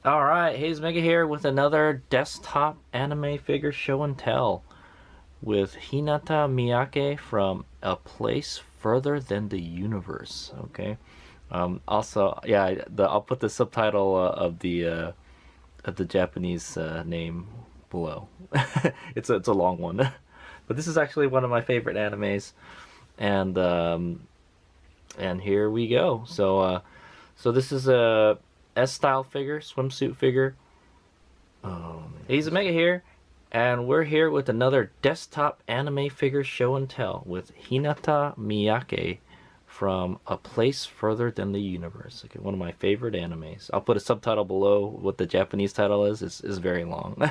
Alright, Hayes Mega here with another desktop anime figure show and tell with Hinata Miyake from A Place Further Than the Universe. Okay. Also, yeah, I'll put the subtitle of the Japanese name below. It's a long one, but this is actually one of my favorite animes, and and here we go. So this is a S-style figure, swimsuit figure. He's a Mega here, and we're here with another desktop anime figure show and tell with Hinata Miyake from A Place Further Than the Universe. Okay, one of my favorite animes. I'll put a subtitle below. What the Japanese title is very long.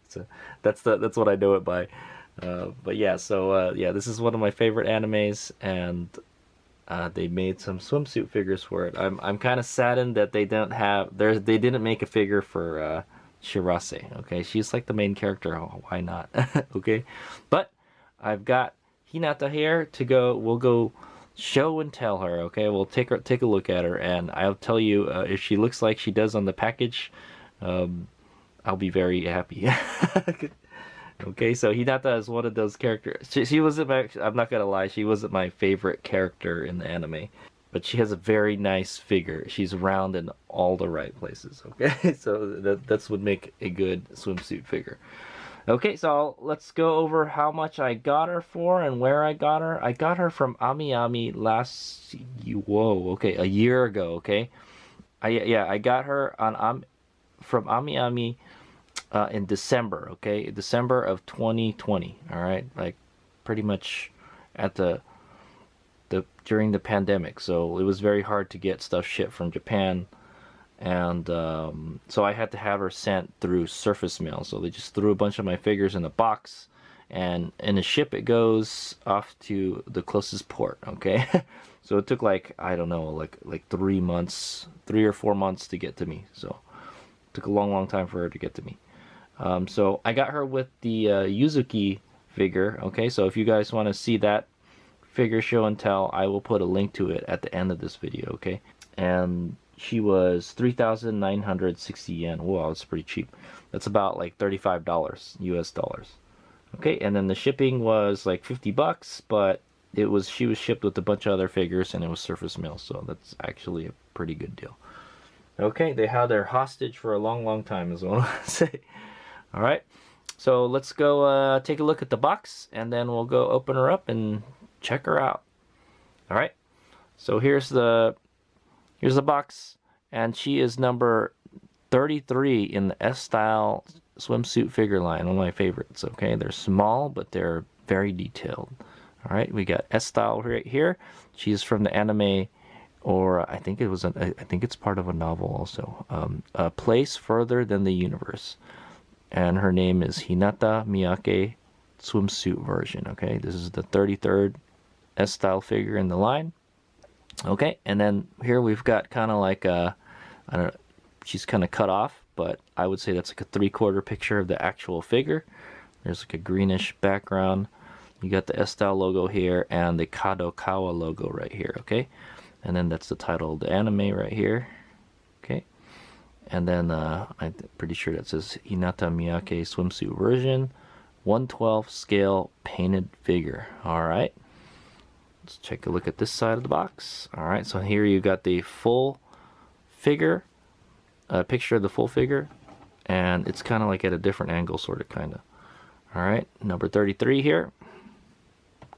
So that's what I know it by. But yeah, yeah, this is one of my favorite animes, and they made some swimsuit figures for it. I'm kind of saddened that they didn't make a figure for Shirase. Okay, she's like the main character. Oh, why not? Okay, but I've got Hinata here to go. We'll go show and tell her. Okay, we'll take a look at her, and I'll tell you if she looks like she does on the package. I'll be very happy. Okay, so Hinata is one of those characters. She wasn't my, I'm not gonna lie, she wasn't my favorite character in the anime. But she has a very nice figure. She's round in all the right places, okay? So that's would make a good swimsuit figure. Okay, so let's go over how much I got her for and where I got her. I got her from Ami okay, a year ago, okay? I got her on from Ami in December, okay? December of 2020, all right? Like pretty much at the during the pandemic. So it was very hard to get stuff shipped from Japan, and so I had to have her sent through surface mail. So they just threw a bunch of my figures in a box, and in a ship it goes off to the closest port, okay? So it took like, I don't know, like 3 months, 3 or 4 months to get to me. So it took a long time for her to get to me. So I got her with the Yuzuki figure. Okay, so if you guys want to see that figure show and tell, I will put a link to it at the end of this video. Okay, and she was 3,960 yen. Wow, that's pretty cheap. That's about like $35 US dollars. Okay, and then the shipping was like 50 bucks, but she was shipped with a bunch of other figures, and it was surface mail, so that's actually a pretty good deal. Okay, they had their hostage for a long time, is what I want to say. All right, so let's go take a look at the box, and then we'll go open her up and check her out. All right, so here's the box, and she is number 33 in the S-Style swimsuit figure line, one of my favorites. Okay, they're small, but they're very detailed. All right, we got S-Style right here. She's from the anime, or I think it's part of a novel also. A Place Further Than the Universe. And her name is Hinata Miyake swimsuit version. Okay, this is the 33rd S-style figure in the line. Okay, and then here we've got kind of like I don't know, she's kind of cut off, but I would say that's like a 3/4 picture of the actual figure. There's like a greenish background. You got the S-style logo here and the Kadokawa logo right here. Okay, and then that's the title of the anime right here. Okay. And then I'm pretty sure that says Hinata Miyake swimsuit version, 1/12 scale painted figure. All right, let's take a look at this side of the box. All right, so here you got the full figure, picture of the full figure, and it's kind of like at a different angle, sort of, kind of. All right, number 33 here,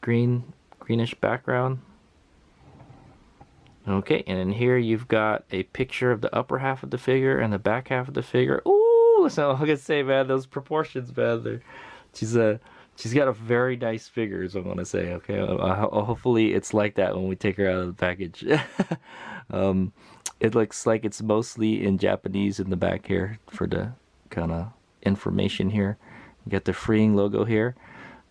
greenish background. Okay, and in here you've got a picture of the upper half of the figure and the back half of the figure. Ooh, so I can say, man, those proportions, man. She's got a very nice figure, is what I want to say. Okay, hopefully it's like that when we take her out of the package. It looks like it's mostly in Japanese in the back here for the kind of information here. You got the Freeing logo here.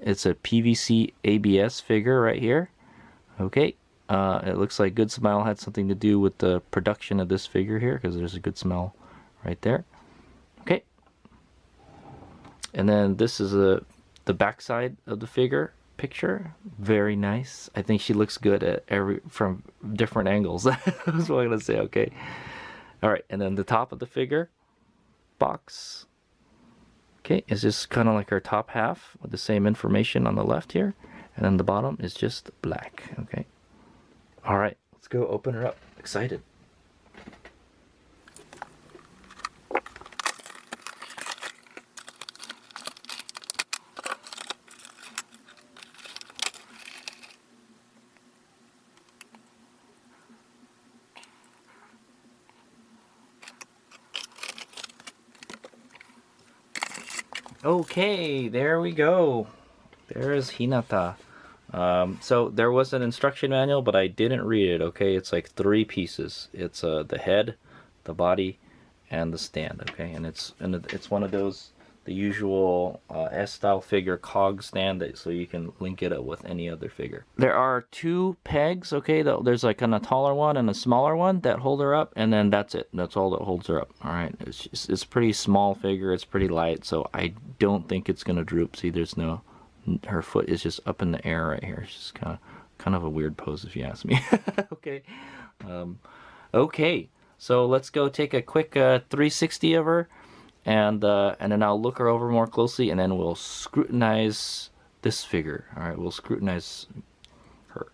It's a PVC ABS figure right here. Okay. It looks like Good Smile had something to do with the production of this figure here, because there's a Good Smile right there. Okay. And then this is the backside of the figure picture. Very nice. I think she looks good at from different angles. That's what I'm gonna say. Okay. All right, and then the top of the figure box, okay, is just kind of like her top half with the same information on the left here, and then the bottom is just black. Okay. All right, let's go open her up. Excited. Okay, there we go. There is Hinata. So there was an instruction manual, but I didn't read it. Okay, it's like 3 pieces. It's the head, the body, and the stand. Okay, and it's one of those, the usual S-style figure cog stand, so you can link it up with any other figure. There are 2 pegs. Okay, there's like a taller one and a smaller one that hold her up, and then that's it. That's all that holds her up. All right, it's a pretty small figure. It's pretty light, so I don't think it's gonna droop. See, there's no. Her foot is just up in the air right here. It's just kind of a weird pose, if you ask me. Okay. Okay. So let's go take a quick 360 of her, and then I'll look her over more closely, and then we'll scrutinize this figure. All right, we'll scrutinize her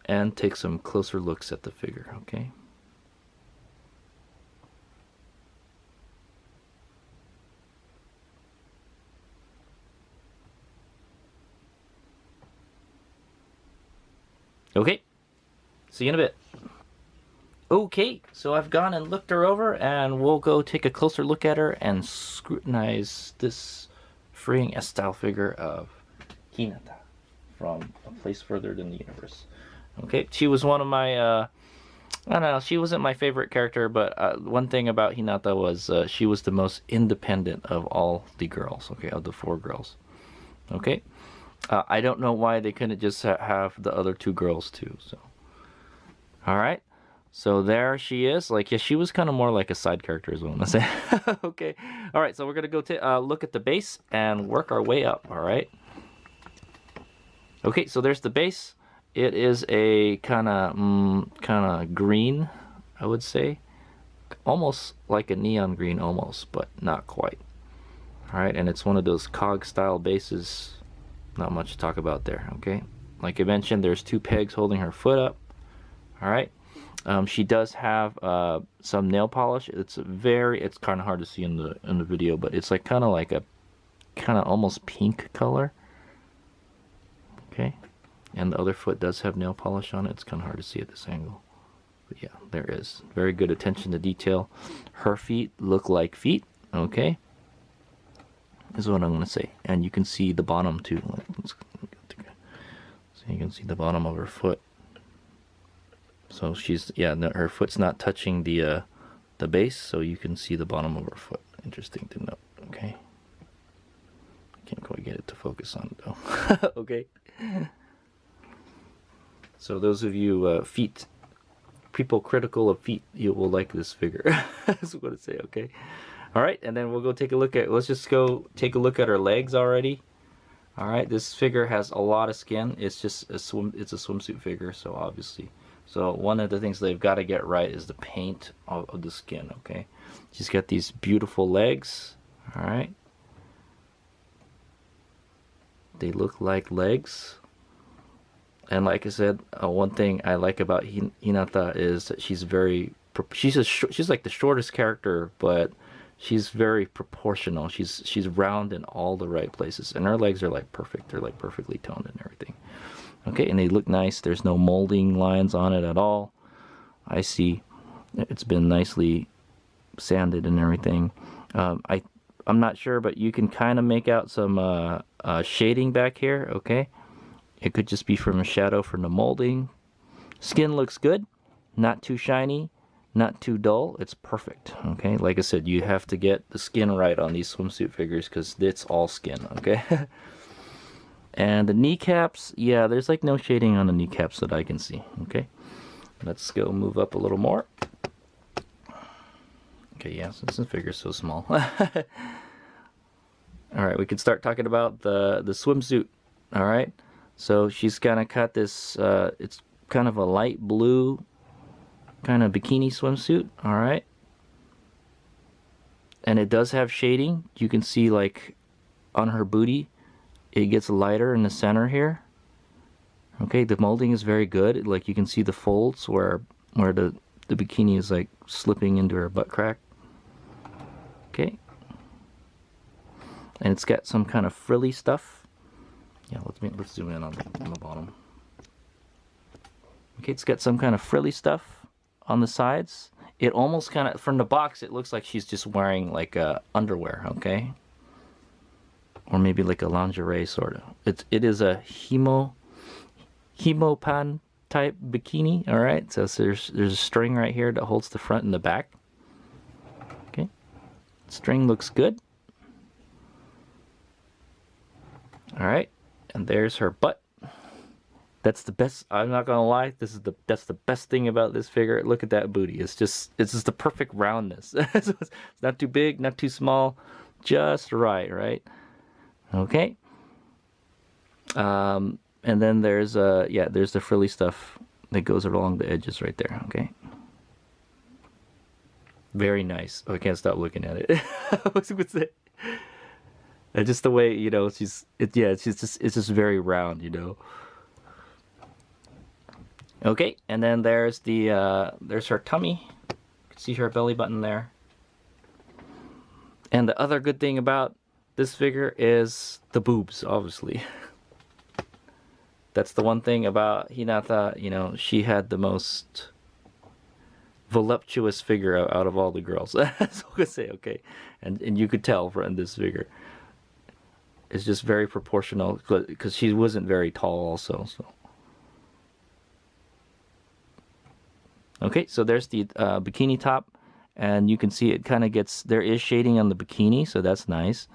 and take some closer looks at the figure. Okay. Okay, see you in a bit. Okay, so I've gone and looked her over, and we'll go take a closer look at her and scrutinize this Freeing S-Style figure of Hinata from A Place Further Than the Universe. Okay, she was one of my, I don't know, she wasn't my favorite character, but one thing about Hinata was she was the most independent of all the girls, okay, of the 4 girls. Okay. I don't know why they couldn't just have the other 2 girls too. So, all right. So there she is. Like, yeah, she was kind of more like a side character, is what I'm gonna say. Okay. All right. So we're gonna go look at the base and work our way up. All right. Okay. So there's the base. It is a kind of green, I would say, almost like a neon green, almost, but not quite. All right. And it's one of those cog style bases. Not much to talk about there. Okay, like I mentioned, there's 2 pegs holding her foot up. All right. She does have some nail polish. It's kind of hard to see in the video, but it's like kind of almost pink color. Okay, and the other foot does have nail polish on it. It's kind of hard to see at this angle, but yeah, there is very good attention to detail. Her feet look like feet. Okay, is what I'm going to say. And you can see the bottom too. So you can see the bottom of her foot. So her foot's not touching the base, so you can see the bottom of her foot. Interesting to note. Okay. I can't quite get it to focus on it though. Okay. So those of you people critical of feet, you will like this figure. That's what I say. Okay. All right, and then we'll go take a look at. Let's just go take a look at her legs already. All right, this figure has a lot of skin. It's just it's a swimsuit figure, so obviously. So one of the things they've got to get right is the paint of the skin. Okay, she's got these beautiful legs. All right, they look like legs. And like I said, one thing I like about Hinata is that she's like the shortest character, but she's very proportional. She's round in all the right places, and her legs are like perfect. They're like perfectly toned and everything. Okay, and they look nice. There's no molding lines on it at all. I see it's been nicely sanded and everything. I'm not sure, but you can kind of make out some shading back here. Okay, it could just be from a shadow from the molding. Skin looks good, not too shiny, not too dull. It's perfect. Okay, like I said, you have to get the skin right on these swimsuit figures because it's all skin. Okay. And the kneecaps, yeah, there's like no shading on the kneecaps that I can see. Okay, let's go move up a little more. Okay, yeah, since the figure's so small. All right, we can start talking about the swimsuit. All right, so she's kind of got this. It's kind of a light blue kind of bikini swimsuit. All right. And it does have shading. You can see like on her booty, it gets lighter in the center here. Okay, the molding is very good. Like you can see the folds where the bikini is like slipping into her butt crack. Okay. And it's got some kind of frilly stuff. Yeah, let's zoom in on the bottom. Okay, it's got some kind of frilly stuff on the sides. It almost kind of, from the box, it looks like she's just wearing like underwear, okay? Or maybe like a lingerie sort of. It is a hemopan type bikini, all right? So there's a string right here that holds the front and the back. Okay, string looks good. All right, and there's her butt. That's the best. I'm not gonna lie. That's the best thing about this figure. Look at that booty. It's just the perfect roundness. It's not too big, not too small, just right, right? Okay. And then there's there's the frilly stuff that goes along the edges right there. Okay. Very nice. Oh, I can't stop looking at it. What's it? And just the way, you know, it's just very round, you know. Okay, and then there's there's her tummy. You can see her belly button there. And the other good thing about this figure is the boobs, obviously. That's the one thing about Hinata, you know, she had the most voluptuous figure out of all the girls. That's what I say, okay. And you could tell from this figure. It's just very proportional because she wasn't very tall also, so. Okay, so there's the bikini top, and you can see it kind of gets, there is shading on the bikini, so that's nice.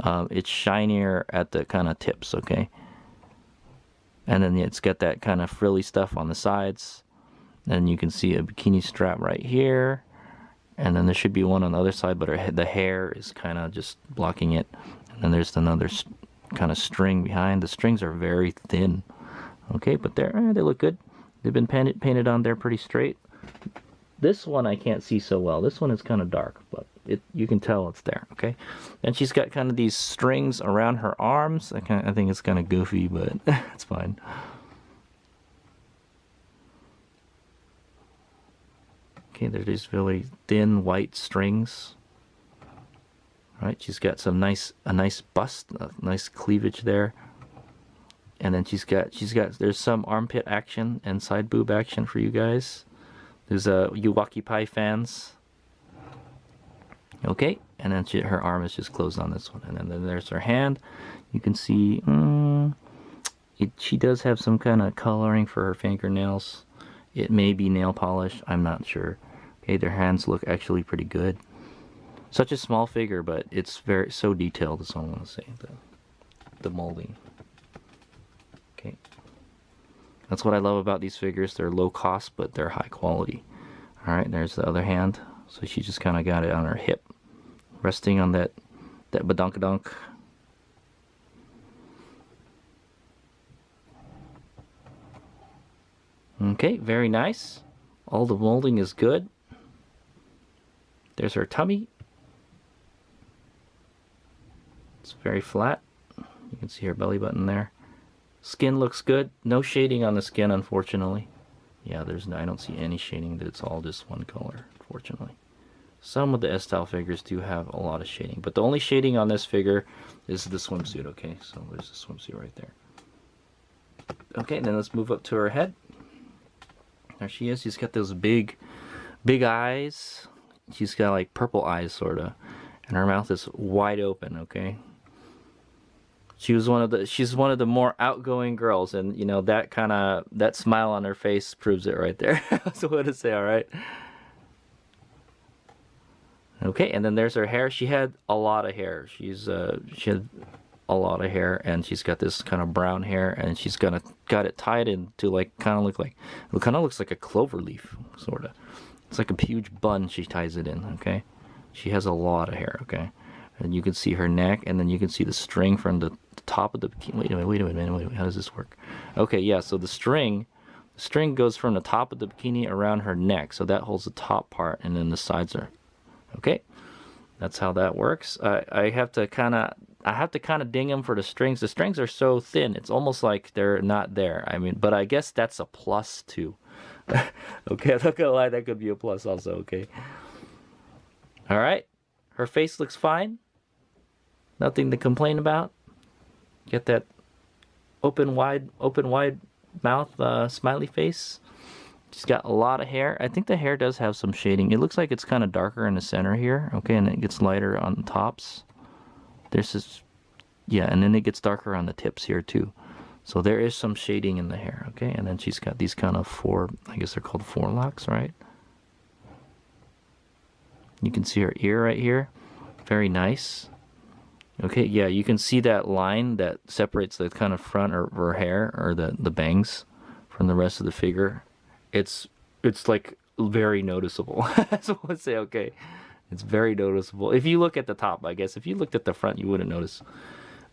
It's shinier at the kind of tips, okay? And then it's got that kind of frilly stuff on the sides. And you can see a bikini strap right here. And then there should be one on the other side, but the hair is kind of just blocking it. And then there's another kind of string behind. The strings are very thin. Okay, but they look good. They've been painted on there pretty straight. This one I can't see so well. This one is kind of dark, but you can tell it's there, okay? And she's got kind of these strings around her arms. I think it's kind of goofy, but it's fine. Okay, there's these really thin white strings. All right, she's got a nice bust, a nice cleavage there. And then there's some armpit action and side boob action for you guys. There's Uwaki Pie fans. Okay, and then her arm is just closed on this one. And then there's her hand. You can see she does have some kind of coloring for her fingernails. It may be nail polish, I'm not sure. Okay, their hands look actually pretty good. Such a small figure, but it's so detailed, is all I want to say. The molding. Okay. That's what I love about these figures. They're low cost, but they're high quality. Alright, there's the other hand. So she just kind of got it on her hip. Resting on that badonkadonk. Okay, very nice. All the molding is good. There's her tummy. It's very flat. You can see her belly button there. Skin looks good. No shading on the skin, unfortunately. Yeah, I don't see any shading. It's all just one color, unfortunately. Some of the S-Style figures do have a lot of shading, but the only shading on this figure is the swimsuit, okay? So there's the swimsuit right there. Okay, then let's move up to her head. There she is. She's got those big eyes. She's got like purple eyes, sort of. And her mouth is wide open, okay? She's one of the more outgoing girls, and you know that smile on her face proves it right there. That's what to say, all right. Okay, and then there's her hair. She had a lot of hair. She had a lot of hair, and she's got this kind of brown hair, and she's got it tied into it kind of looks like a clover leaf, sort of. It's like a huge bun. She ties it in. Okay, she has a lot of hair. Okay. And you can see her neck, and then you can see the string from the top of the bikini. Wait a minute, how does this work? Okay, yeah, so the string The string goes from the top of the bikini around her neck, so that holds the top part, and then the sides are okay. That's how that works. I have to kind of ding them for the strings. The strings are so thin, it's almost like they're not there. I mean, but I guess that's a plus too. Okay, I'm not gonna lie, that could be a plus also. Okay. All right, her face looks fine. Nothing to complain about. Get that open wide mouth, smiley face. She's got a lot of hair. I think the hair does have some shading. It looks like it's kind of darker in the center here. Okay, and it gets lighter on the tops. There's this, yeah, and then it gets darker on the tips here too. So there is some shading in the hair. Okay, and then she's got these kind of four, I guess they're called forelocks, right? You can see her ear right here. Very nice. Okay, yeah, you can see that line that separates the kind of front or her hair or the bangs from the rest of the figure. It's like very noticeable. That's what I would say. Okay, it's very noticeable. If you look at the top, I guess. If you looked at the front, you wouldn't notice.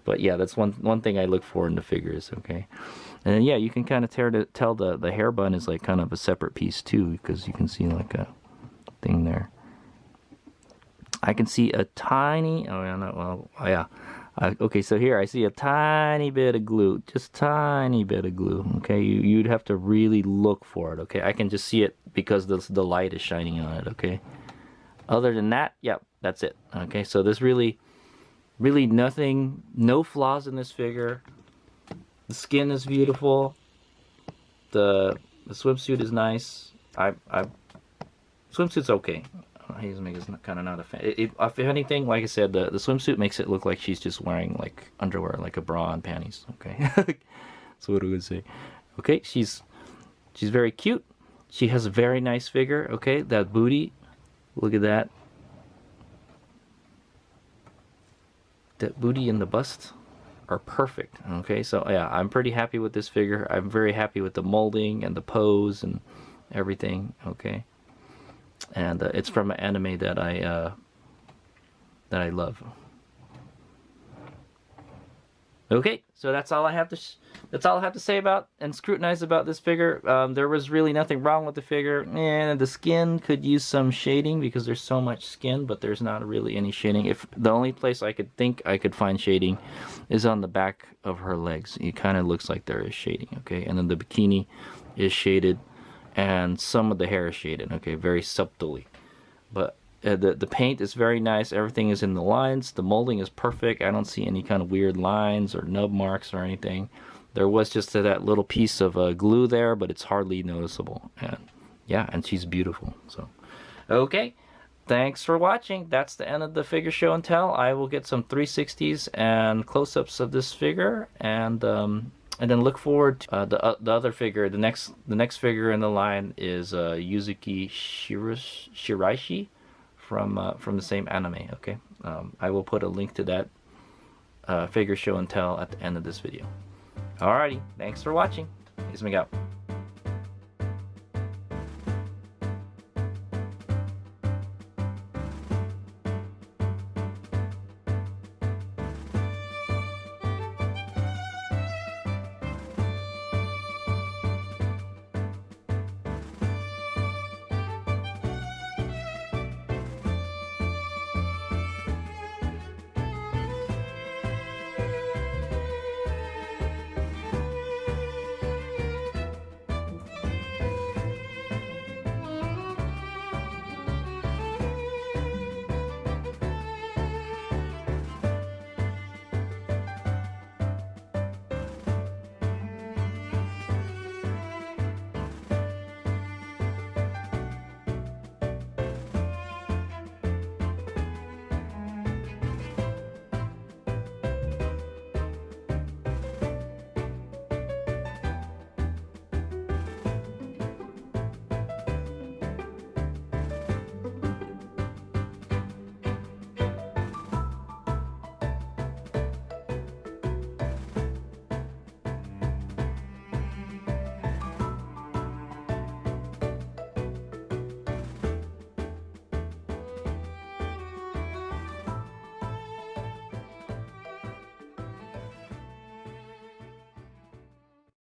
But yeah, that's one thing I look for in the figures. Okay, and then, yeah, you can kind of tell the hair bun is like kind of a separate piece too, because you can see like a thing there. I can see a tiny, oh yeah, no, well, oh, yeah. Okay, so here I see a tiny bit of glue, just tiny bit of glue. Okay, you'd have to really look for it. Okay, I can just see it because the light is shining on it. Okay, other than that, yep, that's it. Okay, so there's really nothing, no flaws in this figure. The skin is beautiful. The swimsuit is nice. Swimsuit's okay. Hazelmeg is kind of not a fan. If anything, like I said, the swimsuit makes it look like she's just wearing like underwear, like a bra and panties. Okay, that's what I would say. Okay, she's very cute. She has a very nice figure. Okay, that booty, look at that. That booty and the bust are perfect. Okay, so yeah, I'm pretty happy with this figure. I'm very happy with the molding and the pose and everything. Okay. And it's from an anime that I love. Okay, so that's all I have to say about and scrutinize about this figure. There was really nothing wrong with the figure. And the skin could use some shading because there's so much skin, but there's not really any shading. If the only place I could think I could find shading is on the back of her legs. It kind of looks like there is shading. Okay, and then the bikini is shaded. And some of the hair is shaded, okay, very subtly. But the paint is very nice. Everything is in the lines. The molding is perfect. I don't see any kind of weird lines or nub marks or anything. There was just that little piece of glue there, but it's hardly noticeable. And yeah, and she's beautiful. So, okay, thanks for watching. That's the end of the figure show and tell. I will get some 360s and close-ups of this figure, and then look forward to the other figure. The next figure in the line is Yuzuki Shiraishi from the same anime. Okay, I will put a link to that figure show and tell at the end of this video. Alrighty, thanks for watching. Hazelmeg out.